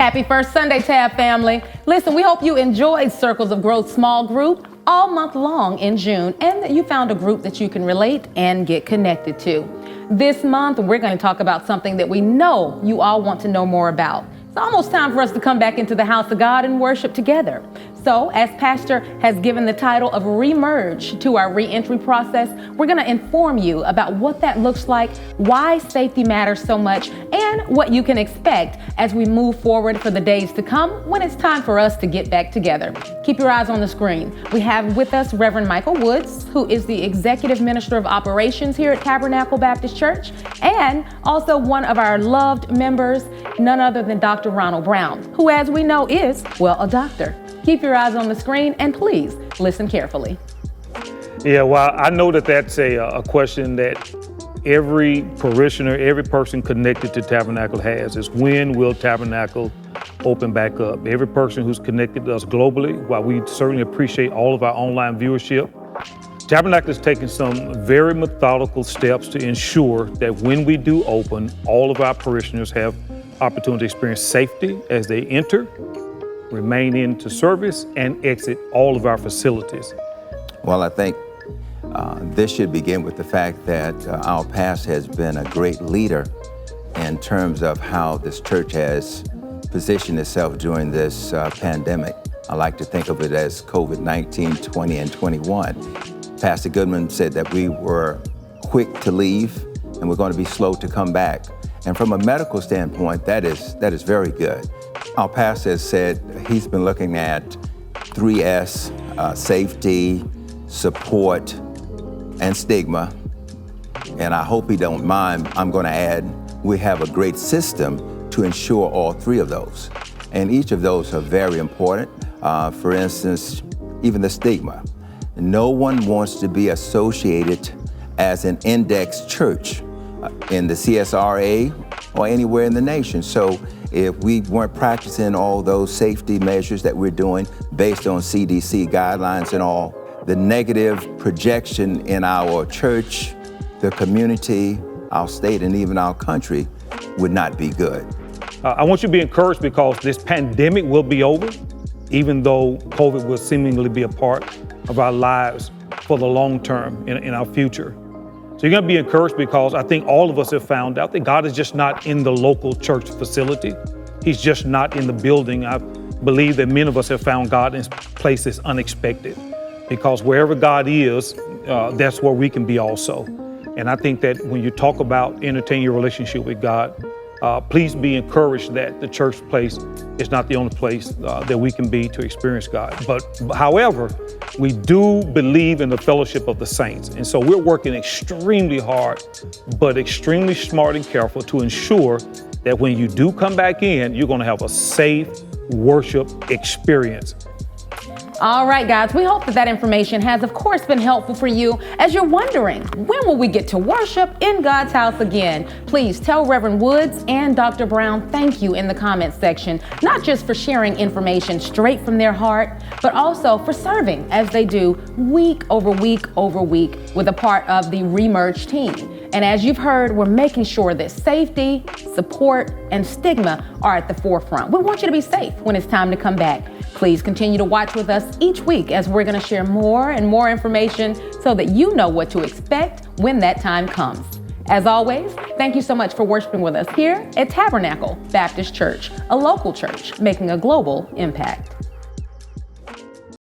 Happy first Sunday, Tab family. Listen, we hope you enjoyed Circles of Growth small group all month long in June, and that you found a group that you can relate and get connected to. This month, we're going to talk about something that we know you all want to know more about. It's almost time for us to come back into the house of God and worship together. So, as Pastor has given the title of ReMerge to our re-entry process, we're going to inform you about what that looks like, why safety matters so much, and what you can expect as we move forward for the days to come when it's time for us to get back together. Keep your eyes on the screen. We have with us Reverend Michael Woods, who is the Executive Minister of Operations here at Tabernacle Baptist Church, and also one of our loved members, none other than Dr. Ronald Brown, who, as we know, is, well, a doctor. Keep your eyes on the screen and please listen carefully. Yeah, well, I know that that's a question that every parishioner, every person connected to Tabernacle has, is when will Tabernacle open back up? Every person who's connected to us globally, while we certainly appreciate all of our online viewership, Tabernacle is taking some very methodical steps to ensure that when we do open, all of our parishioners have opportunity to experience safety as they enter, remain into service, and exit all of our facilities. Well, I think this should begin with the fact that our pastor has been a great leader in terms of how this church has positioned itself during this pandemic. I like to think of it as COVID-19 20 and 21. Pastor Goodman said that we were quick to leave and we're going to be slow to come back. And from a medical standpoint, that is very good. Our pastor has said he's been looking at 3S, safety, support, and stigma. And I hope he don't mind. I'm going to add, we have a great system to ensure all three of those. And each of those are very important. For instance, even the stigma. No one wants to be associated as an index church in the CSRA or anywhere in the nation. So if we weren't practicing all those safety measures that we're doing based on CDC guidelines and all, the negative projection in our church, the community, our state, and even our country would not be good. I want you to be encouraged because this pandemic will be over, even though COVID will seemingly be a part of our lives for the long term in our future. So you're going to be encouraged because I think all of us have found out that God is just not in the local church facility. He's just not in the building. I believe that many of us have found God in places unexpected because wherever God is, that's where we can be also. And I think that when you talk about entertaining your relationship with God, please be encouraged that the church place is not the only place that we can be to experience God. But however, we do believe in the fellowship of the saints. And so we're working extremely hard, but extremely smart and careful to ensure that when you do come back in, you're going to have a safe worship experience. All right, guys, we hope that information has, of course, been helpful for you as you're wondering, when will we get to worship in God's house again? Please tell Reverend Woods and Dr. Brown thank you in the comments section, not just for sharing information straight from their heart, but also for serving as they do week over week over week with a part of the ReMerge team. And as you've heard, we're making sure that safety, support, and stigma are at the forefront. We want you to be safe when it's time to come back. Please continue to watch with us each week as we're going to share more and more information so that you know what to expect when that time comes. As always, thank you so much for worshiping with us here at Tabernacle Baptist Church, a local church making a global impact.